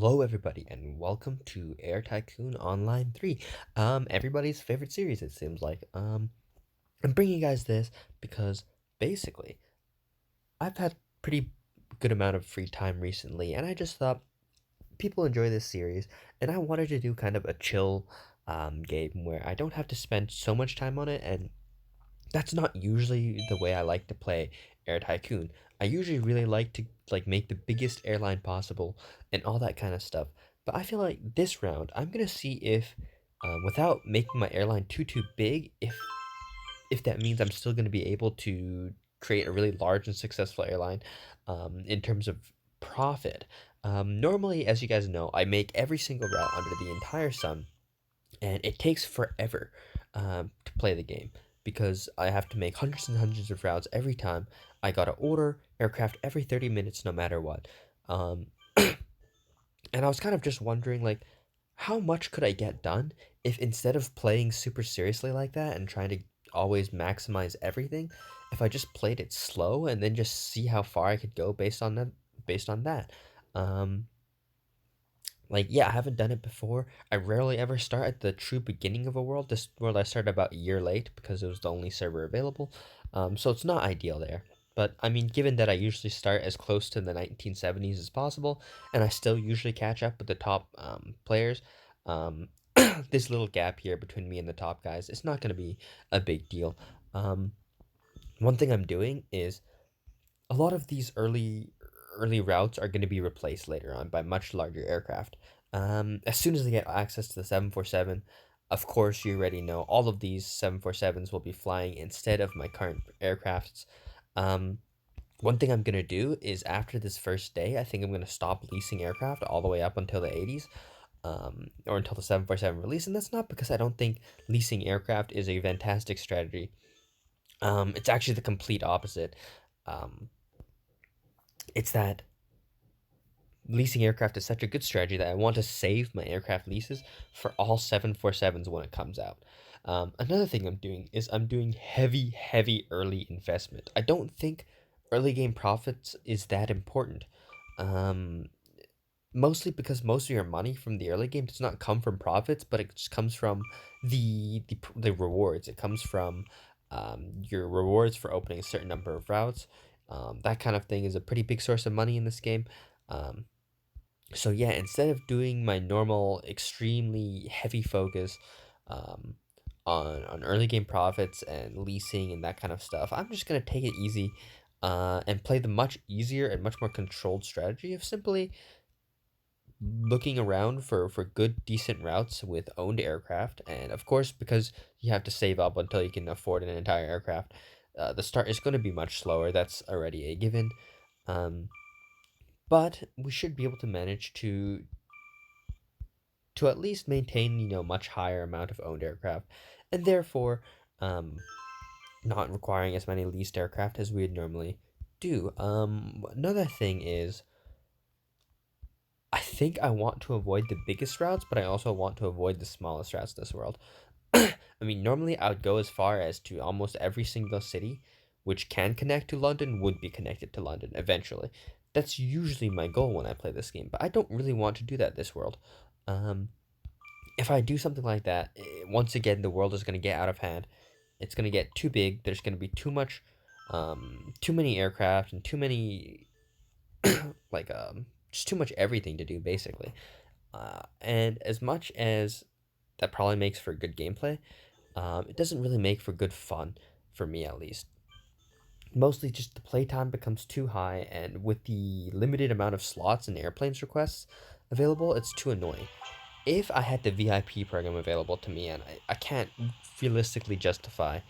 Hello, everybody, and welcome to Air Tycoon Online 3. Everybody's favorite series, it seems like. I'm bringing you guys this because basically, I've had pretty good amount of free time recently, and I just thought people enjoy this series, and I wanted to do kind of a chill game where I don't have to spend so much time on it, and that's not usually the way I like to play Air Tycoon. I usually really like to make the biggest airline possible and all that kind of stuff. But I feel like this round I'm gonna see if, without making my airline too big, if that means I'm still gonna be able to create a really large and successful airline, in terms of profit. Normally, as you guys know, I make every single route under the entire sun, and it takes forever to play the game because I have to make hundreds and hundreds of routes every time. I gotta order aircraft every 30 minutes, no matter what. Um, and I was kind of just wondering, like, how much could I get done if instead of playing super seriously like that and trying to always maximize everything, if I just played it slow and then just see how far I could go based on that. Um, yeah, I haven't done it before. I rarely ever start at the true beginning of a world. This world I started about a year late because it was the only server available. So it's not ideal there. But I mean, given that I usually start as close to the 1970s as possible, and I still usually catch up with the top players, um, this little gap here between me and the top guys, it's not going to be a big deal. Um, One thing I'm doing is a lot of these early routes are going to be replaced later on by much larger aircraft. As soon as they get access to the 747, of course, you already know all of these 747s will be flying instead of my current aircrafts. Um, One thing I'm going to do is after this first day, I think I'm going to stop leasing aircraft all the way up until the 80s. Or until the 747 release, and that's not because I don't think leasing aircraft is a fantastic strategy. It's actually the complete opposite. Um, it's that leasing aircraft is such a good strategy that I want to save my aircraft leases for all 747s when it comes out. Another thing I'm doing is I'm doing heavy early investment. I don't think early game profits is that important. Um, Mostly because most of your money from the early game does not come from profits, but it just comes from the rewards. It comes from your rewards for opening a certain number of routes. That kind of thing is a pretty big source of money in this game. Um, so yeah, instead of doing my normal extremely heavy focus um, on early game profits and leasing and that kind of stuff, I'm just gonna take it easy and play the much easier and much more controlled strategy of simply looking around for good decent routes with owned aircraft. And of course, because you have to save up until you can afford an entire aircraft, the start is going to be much slower. That's already a given. um, but we should be able to manage to at least maintain, much higher amount of owned aircraft, and therefore um, not requiring as many leased aircraft as we would normally do. Another thing is, I think I want to avoid the biggest routes, but I also want to avoid the smallest routes this world. I mean, normally I would go as far as to almost every single city which can connect to London would be connected to London eventually. That's usually my goal when I play this game, but I don't really want to do that this world. Um, if I do something like that, once again, the world is going to get out of hand. It's going to get too big. There's going to be too many aircraft and too many, like, just too much everything to do, basically. And as much as that probably makes for good gameplay, it doesn't really make for good fun, for me at least. Mostly just the playtime becomes too high, and with the limited amount of slots and airplanes requests available, it's too annoying. If I had the VIP program available to me, and I can't realistically justify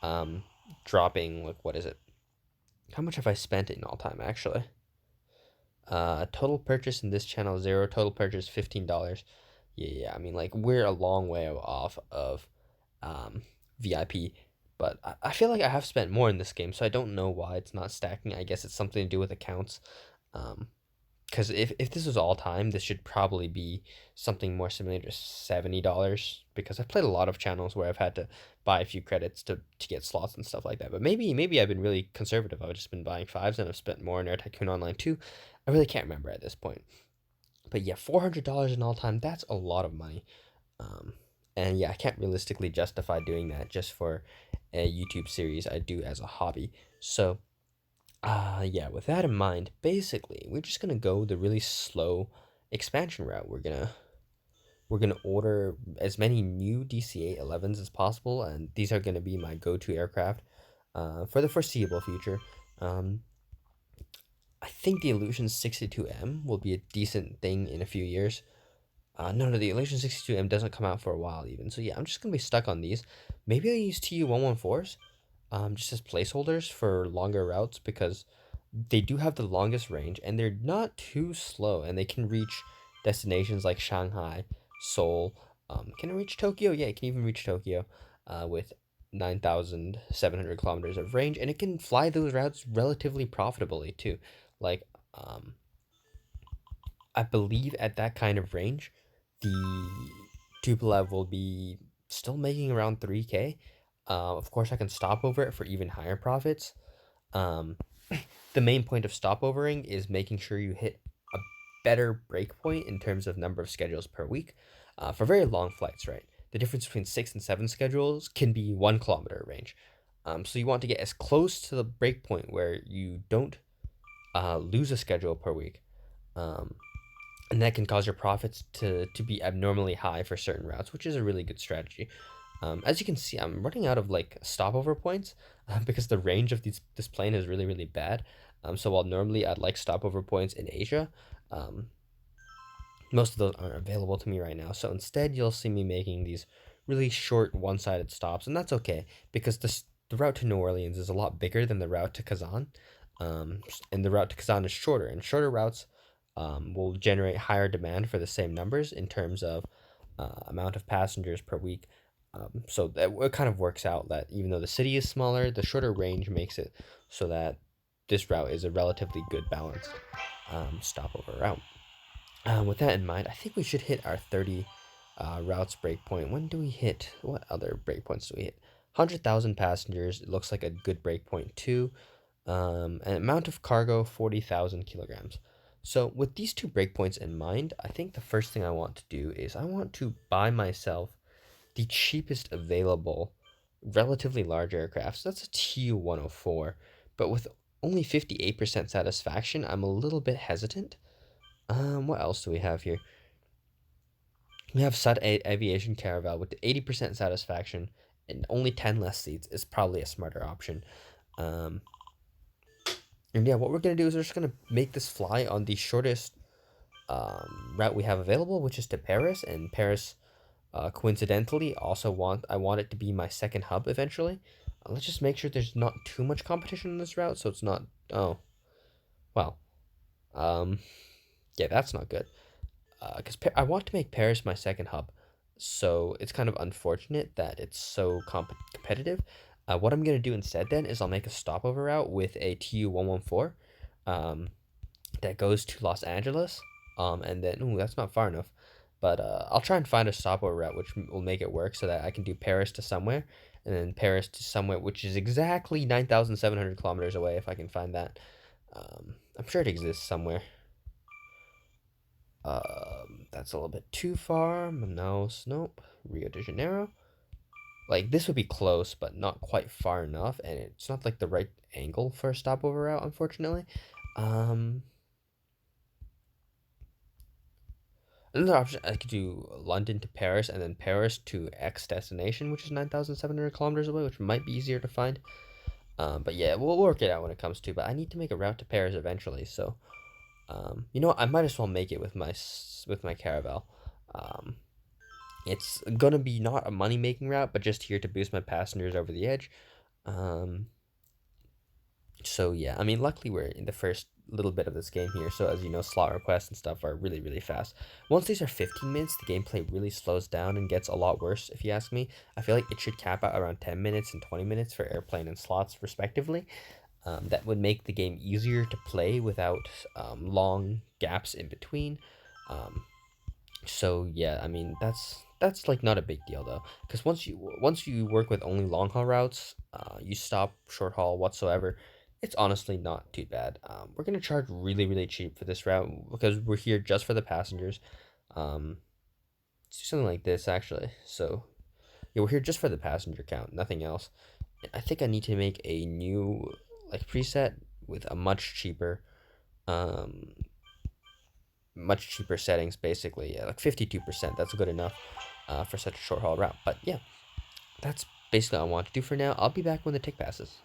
um, dropping, like, what is it? How much have I spent in all time, actually? Total purchase in this channel, zero. Total purchase, $15. Yeah, I mean, like, we're a long way off of um, VIP, but I feel like I have spent more in this game, so I don't know why it's not stacking. I guess it's something to do with accounts. Um, because if this was all time, this should probably be something more similar to $70. Because I've played a lot of channels where I've had to buy a few credits to get slots and stuff like that. But maybe I've been really conservative. I've just been buying fives and I've spent more in Air Tycoon Online too. I really can't remember at this point. But yeah, $400 in all time, that's a lot of money. Um, and yeah, I can't realistically justify doing that just for a YouTube series I do as a hobby. So, yeah, with that in mind, basically, we're just gonna go the really slow expansion route. We're gonna order as many new DC-8 11s as possible, and these are gonna be my go-to aircraft for the foreseeable future. Um, I think the Illusion 62M will be a decent thing in a few years. No, the Illusion 62M doesn't come out for a while even. So yeah, I'm just gonna be stuck on these. Maybe I'll use TU-114s, just as placeholders for longer routes because they do have the longest range and they're not too slow and they can reach destinations like Shanghai, Seoul. Can it reach Tokyo? Yeah, it can even reach Tokyo, with 9,700 kilometers of range, and it can fly those routes relatively profitably too. Like, um, I believe at that kind of range, the Tupolev will be still making around 3K. Of course, I can stop over it for even higher profits. Um, the main point of stopovering is making sure you hit a better breakpoint in terms of number of schedules per week for very long flights, right? The difference between 6 and 7 schedules can be 1 kilometer range. So you want to get as close to the breakpoint where you don't lose a schedule per week. Um, and that can cause your profits to be abnormally high for certain routes, which is a really good strategy. As you can see, I'm running out of like stopover points because the range of this plane is really really bad. So while normally I'd like stopover points in Asia, um, most of those aren't available to me right now. So instead, you'll see me making these really short one-sided stops, and that's okay because the route to New Orleans is a lot bigger than the route to Kazan, and the route to Kazan is shorter, and shorter routes will generate higher demand for the same numbers in terms of amount of passengers per week. So that it kind of works out that even though the city is smaller, the shorter range makes it so that this route is a relatively good balanced stopover route. With that in mind, I think we should hit our 30 routes breakpoint. When do we hit? What other breakpoints do we hit? 100,000 passengers. It looks like a good breakpoint too. An amount of cargo 40,000 kilograms. So with these two breakpoints in mind, I think the first thing I want to do is I want to buy myself the cheapest available relatively large aircraft. So that's a Tu-104, but with only 58% satisfaction, I'm a little bit hesitant. What else do we have here? We have Sud Aviation Caravel with 80% satisfaction and only 10 less seats is probably a smarter option. Um, and yeah, what we're going to do is we're just going to make this fly on the shortest route we have available, which is to Paris. And Paris, coincidentally, I want it to be my second hub eventually. Let's just make sure there's not too much competition on this route, so it's not. Oh, well. Um, yeah, that's not good. Because I want to make Paris my second hub, so it's kind of unfortunate that it's so competitive. What I'm gonna do instead then is I'll make a stopover route with a Tu-114, um, that goes to Los Angeles, and then ooh, that's not far enough, but I'll try and find a stopover route which will make it work so that I can do Paris to somewhere, and then Paris to somewhere which is exactly 9,700 kilometers away if I can find that. I'm sure it exists somewhere. That's a little bit too far. Manaus, nope. Rio de Janeiro. Like this would be close, but not quite far enough, and it's not like the right angle for a stopover route, unfortunately. Um, Another option I could do London to Paris and then Paris to X destination, which is 9,700 kilometers away, which might be easier to find. But yeah, we'll work it out when it comes to. But I need to make a route to Paris eventually, so you know what? I might as well make it with my Caravel. Um, It's gonna be not a money making route, but just here to boost my passengers over the edge. Um, so yeah, I mean, luckily we're in the first little bit of this game here. So as you know, slot requests and stuff are really really fast. Once these are 15 minutes, the gameplay really slows down and gets a lot worse. If you ask me, I feel like it should cap out around 10 minutes and 20 minutes for airplane and slots respectively. That would make the game easier to play without long gaps in between. Um, so yeah, I mean that's like not a big deal though, because once you work with only long haul routes, you stop short haul whatsoever. it's honestly not too bad. We're gonna charge really, really cheap for this route because we're here just for the passengers. Um, let's do something like this actually. So yeah, we're here just for the passenger count, nothing else. I think I need to make a new like preset with a um, much cheaper settings. Basically, yeah, like 52%. That's good enough for such a short haul route. But yeah, that's basically what I want to do for now. I'll be back when the tick passes.